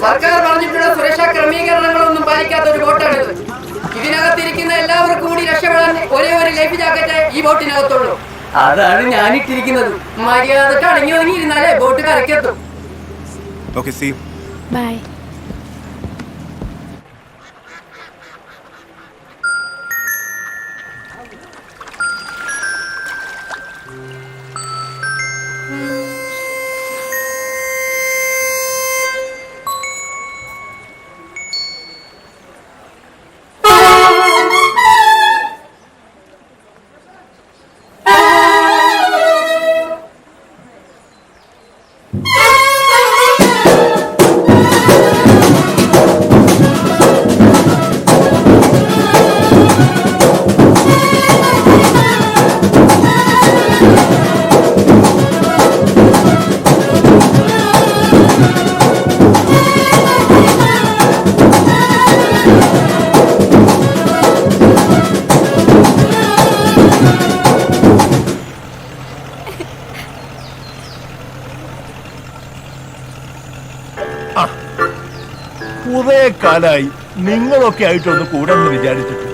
സർക്കാർ പറഞ്ഞിട്ടുള്ള സുരക്ഷാ ക്രമീകരണങ്ങളൊന്നും പാലിക്കാത്ത ഒരു ബോട്ടാണിത്. ഇതിനകത്തിരിക്കുന്ന എല്ലാവർക്കും കൂടി രക്ഷപ്പെടാൻ ഒരേ ഒരു ലൈഫ് ജാക്കറ്റ് ഈ ബോട്ടിനകത്തുള്ളൂ. അതാണ് ഞാനിട്ടിരിക്കുന്നത്. മര്യാദക്ക് അടങ്ങി ഒതുങ്ങിയിരുന്നാലേ boat കരക്കെത്തും. Okay, see you. Bye. കുറെ കാലായി നിങ്ങളൊക്കെ ആയിട്ടൊന്ന് കൂടെന്ന് വിചാരിച്ചിട്ട്.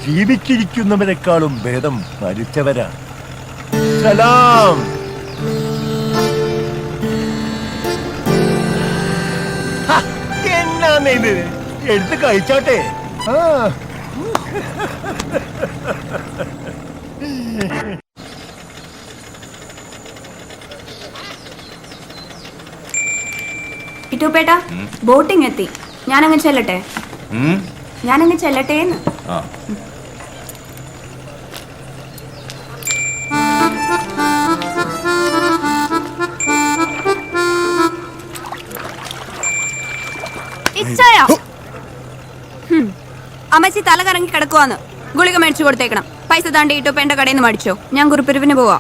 ജീവിച്ചിരിക്കുന്നവരെക്കാളും ഭേദം മരിച്ചവരാ. സലാം. എന്നാന്ന് ഇത് എടുത്ത് കഴിച്ചാട്ടെ. ഇട്ടുപേട്ട ബോട്ടിങ് എത്തി. ഞാനങ്ങ് ചെല്ലട്ടെ. എന്ന് അമ്മച്ചി തല കറങ്ങി കിടക്കുവാന്ന്. ഗുളിക മേടിച്ചു കൊടുത്തേക്കണം. പൈസ താണ്ടി ഇട്ടുപേണ്ട കടയിൽ നിന്ന് മേടിച്ചോ. ഞാൻ കുറിപ്പിരിവിന് പോവാ.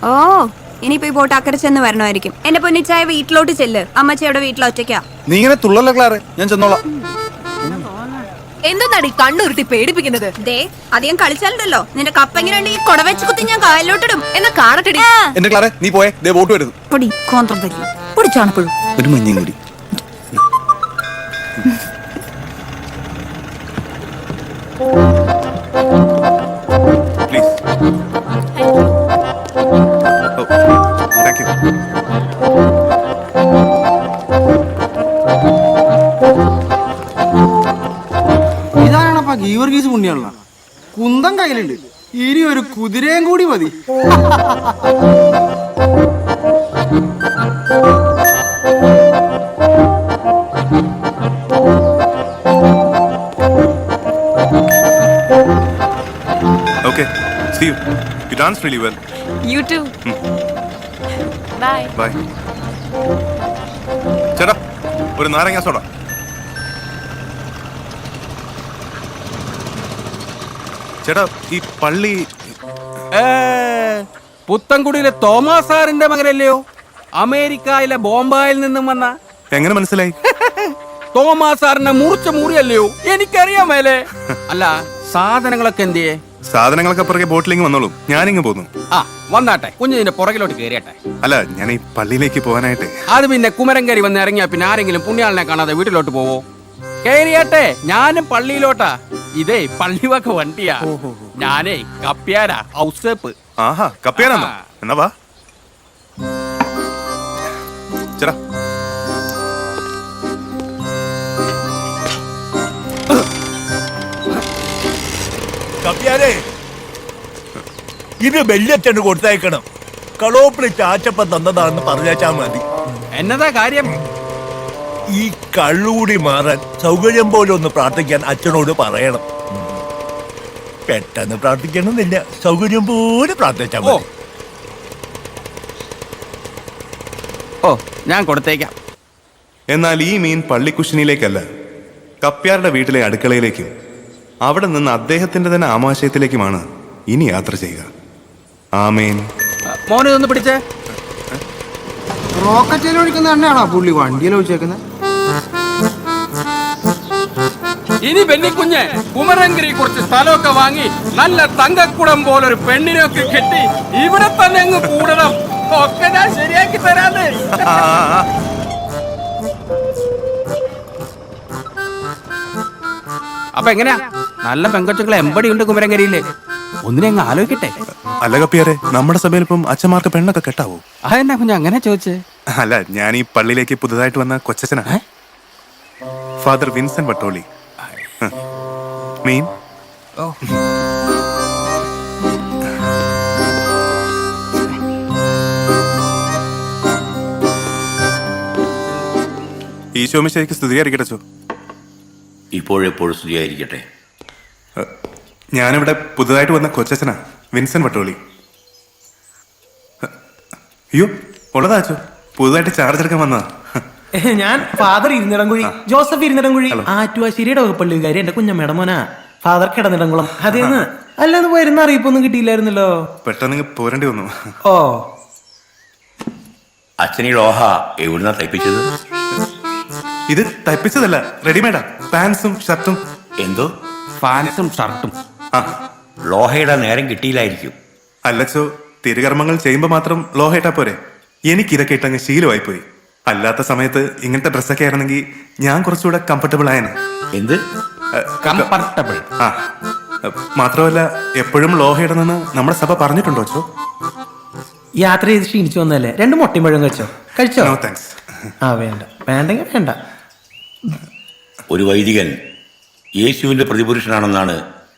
ഓ ഇനിയിപ്പോ ഈ ബോട്ട് അക്കരെ ചെന്ന് വരണമായിരിക്കും. എന്റെ പൊന്നിച്ചായ വീട്ടിലോട്ട് ചെല്ല്. അമ്മച്ചിയുടെ വീട്ടിൽ ഒറ്റയ്ക്കാ. നീ ഇങ്ങനെ തുള്ളല്ലേ ക്ലാറെ, ഞാൻ ചെന്നോളാം. എന്താണ് കണ്ണുരുട്ടി പേടിപ്പിക്കുന്നത്? ദേ അധികം കളിച്ചാലുണ്ടല്ലോ നിന്റെ കപ്പ ഈ കൊട വെച്ച് കുത്തി ഞാൻ കായലോട്ടിടും. എന്നാ കാണട്ടെടി. എന്റെ ക്ലാറെ നീ പോയേ, ദേ ബോട്ട് വരുന്നു. പൊടിച്ചാണപ്പോഴും ഒരു മഞ്ഞയും കൂടി. ഇതാണപ്പാ ഗീവർഗീസ് പുണ്യുള്ള കുന്തം കയ്യിലുണ്ട്. ഇനി ഒരു കുതിരയും കൂടി മതി. Okay, see you. You dance really well. You too. Bye. Bye. ചേട്ടാ ഒരു നാരങ്ങ സോഡ. ചേട്ടാ ഈ പള്ളി പുത്തൻകുടിയിലെ തോമസ് സാറിന്റെ മകനല്ലയോ? അമേരിക്കയിലെ ബോംബായിൽ നിന്നും വന്ന. എങ്ങനെ മനസ്സിലായി? തോമസ് സാറിന്റെ മുറിച്ച മുറിയല്ലയോ? എനിക്കറിയാൻ മേലെ. അല്ല സാധനങ്ങളൊക്കെ എന്തിയേ? സാധനങ്ങളൊക്കെ പുറകെ ബോട്ടിലിങ് വന്നോളൂ, ഞാനിങ്ങ് പോന്നു. ആ വന്നാട്ടെ, കുഞ്ഞിന്റെ പുറകിലോട്ട് കയറിയട്ടെ. അല്ല ഞാൻ ഈ പള്ളിയിലേക്ക് പോകാനായിട്ട്. അത് പിന്നെ കുമരൻ കയറി വന്ന് ഇറങ്ങിയാ പിന്നെ ആരെങ്കിലും പുണ്യാളിനെ കാണാതെ വീട്ടിലോട്ട് പോവോ? കയറിയാട്ടെ, ഞാനും പള്ളിയിലോട്ടാ. ഇതേ പള്ളിവക വണ്ടിയാ. ഞാനേ കപ്പ്യാരാ, ഔസേപ്പ്. ആഹാ കപ്പ്യാരാന്നോ? എന്നാ വാ ചേട്ടാ. കപ്പ്യാരെ ഇത് വെള്ളിയച്ചന് കൊടുത്തയക്കണം. കളോപ്പിളി ചാച്ചപ്പം തന്നതാണെന്ന് പറഞ്ഞാച്ചാ മതി. എന്നതാ കാര്യം? ഈ കള്ളുകൂടി മാറാൻ സൗകര്യം പോലെ ഒന്ന് പ്രാർത്ഥിക്കാൻ അച്ഛനോട് പറയണം. പെട്ടെന്ന് പ്രാർത്ഥിക്കണമെന്നില്ല, സൗകര്യം പോലെ പ്രാർത്ഥിച്ചാൽ മതി. ഓ ഞാൻ കൊടുത്തേക്കാം. എന്നാൽ ഈ മീൻ പള്ളിക്കുശിനിയിലേക്കല്ല, കപ്പ്യാരുടെ വീട്ടിലെ അടുക്കളയിലേക്കും അവിടെ നിന്ന് അദ്ദേഹത്തിന്റെ തന്നെ ആമാശയത്തിലേക്കുമാണ് ഇനി യാത്ര ചെയ്യുക. ആമേൻ. മോനെ ഒന്ന് പിടിച്ചേ. റോക്കറ്റിൽ ഒഴിക്കുന്ന എണ്ണയാണോ പുള്ളി വണ്ടിയിൽ ഒഴിച്ചേക്കുന്നത്? ഇനി പെണ്ണിക്കുഞ്ഞ് കുമരങ്കിരി കുറച്ച് സ്ഥലമൊക്കെ വാങ്ങി നല്ല തങ്കക്കുടം പോലൊരു പെണ്ണിനൊക്കെ കെട്ടി ഇവിടെ തന്നെ അങ്ങ് കൂടണം. ഒക്കെ ഞാൻ ശരിയാക്കി തരാന്ന്. അപ്പൊ എങ്ങനെയാ, നല്ല പെങ്കൊച്ചുങ്ങളെ എമ്പടിയുണ്ട് കുമരങ്കരിയില്? ഒന്നിനെ അങ്ങ് ആലോചിക്കട്ടെ. അല്ല കപ്പിയാരെ, നമ്മുടെ സഭയിൽ ഇപ്പം അച്ഛന്മാർക്ക് പെണ്ണൊക്കെ കെട്ടാവോ? അതെന്നാ കുഞ്ഞ് അങ്ങനെ ചോദിച്ചേ? അല്ല, ഞാൻ ഈ പള്ളിയിലേക്ക് പുതുതായിട്ട് വന്ന കൊച്ചച്ഛനാ, ഫാദർ വിൻസെന്റ് വട്ടോളി. മീൻ ഈശോമിശിഹായ്ക്ക് സ്തുതിയായിരിക്കട്ടെ ചോ. ഇപ്പോഴെപ്പോഴും സ്തുതിയായിരിക്കട്ടെ. ഞാനിവിടെ പുതുതായിട്ട് വന്ന കൊച്ചച്ഛനാ, വിൻസെന്റ് വട്ടോളി. അയ്യോ ഉള്ളതാ ചോ, പുതുതായിട്ട് ചാർജ് എടുക്കാൻ വന്നതാ. ഞാൻ ഫാദർ ഇരുന്നിടംകുഴി, ജോസഫ് ഇരുന്നിടംകുഴി, ആറ്റുവാശ്ശേരിയുടെ വകുപ്പള്ളി വികാരി. എന്റെ കുഞ്ഞമ്മയുടെ മോനാ ഫാദർ കിടന്നിടംകുളം. അതേന്ന് അല്ലാന്ന് പോയിരുന്ന അറിയിപ്പൊന്നും കിട്ടിയില്ലായിരുന്നല്ലോ. പെട്ടെന്ന് പോരേണ്ടി വന്നു. ഓ, അച്ഛനീ ലോഹ എവിടുന്നാ തയ്പ്പിച്ചത്? ഇത് തയ്പ്പിച്ചതല്ല, റെഡിമെയ്ഡാ. പാൻസും ഷർട്ടും. എന്തോ ഫാൻസും ഷർട്ടും. ആ ലോഹയുടെ നേരം കിട്ടിയില്ലായിരിക്കും. അല്ലച്ചോ, തിരുകർമ്മങ്ങൾ ചെയ്യുമ്പോ മാത്രം ലോഹ ഇട്ടാ പോരെ? എനിക്കിതൊക്കെ ഇട്ടങ്ങ് ശീലമായി പോയി. അല്ലാത്ത സമയത്ത് ഇങ്ങനത്തെ ഡ്രസ്സൊക്കെ ആയിരുന്നെങ്കിൽ ഞാൻ കുറച്ചുകൂടെ കംഫർട്ടബിൾ ആയനെ. എന്ത് കംഫർട്ടബിൾ? ആ മാത്രമല്ല, എപ്പോഴും ലോഹ ഇടണമെന്ന് നമ്മുടെ സഭ പറഞ്ഞിട്ടുണ്ടോ ചോ? യാത്ര ചെയ്ത് ക്ഷീണിച്ചു വന്നല്ലേ, 2 മുട്ടയും പഴം കഴിച്ചോ? No thanks. ആ വേണ്ട, വേണ്ടെങ്കിൽ വേണ്ട. ഒരു വൈദികൻ യേശുവിന്റെ പ്രതിപുരുഷനാണെന്നാണ്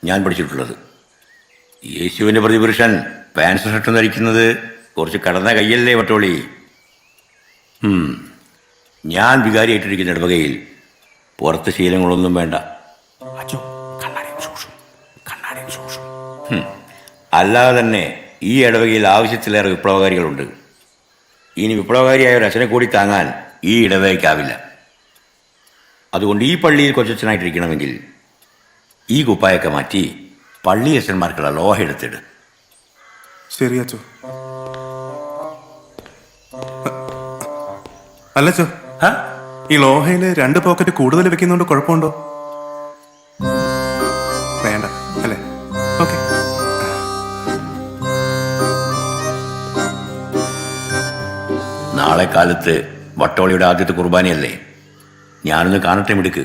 ഞാൻ പഠിച്ചിട്ടുള്ളത്. യേശുവിന്റെ പ്രതിപുരുഷൻ പാൻസ് ഷർട്ടും ധരിക്കുന്നത് കുറച്ച് കടന്ന കയ്യല്ലേ വട്ടോളി? ഞാൻ വികാരിയായിട്ടിരിക്കുന്ന ഇടവകയിൽ പുറത്ത് ശീലങ്ങളൊന്നും വേണ്ട. അല്ലാതെ തന്നെ ഈ ഇടവകയിൽ ആവശ്യത്തിലേറെ വിപ്ലവകാരികളുണ്ട്. ഇനി വിപ്ലവകാരിയായ ഒരു അച്ഛനെ കൂടി താങ്ങാൻ ഈ ഇടവകയ്ക്കാവില്ല. അതുകൊണ്ട് ഈ പള്ളിയിൽ കൊച്ചച്ഛനായിട്ടിരിക്കണമെങ്കിൽ ഈ കുപ്പായൊക്കെ മാറ്റി പള്ളി അച്ഛന്മാർക്കുള്ള ലോഹ എടുത്തിട്. ശരി അച്ചോ. അല്ലച്ചോ, ഈ ലോഹയില് 2 പോക്കറ്റ് കൂടുതൽ വെക്കുന്നോണ്ട് കുഴപ്പമുണ്ടോ? വേണ്ട അല്ലേ? ഓക്കെ. നാളെ കാലത്ത് വട്ടോളിയുടെ ആദ്യത്തെ കുർബാനയല്ലേ, ഞാനൊന്ന് കാണട്ടെ മിടുക്ക്.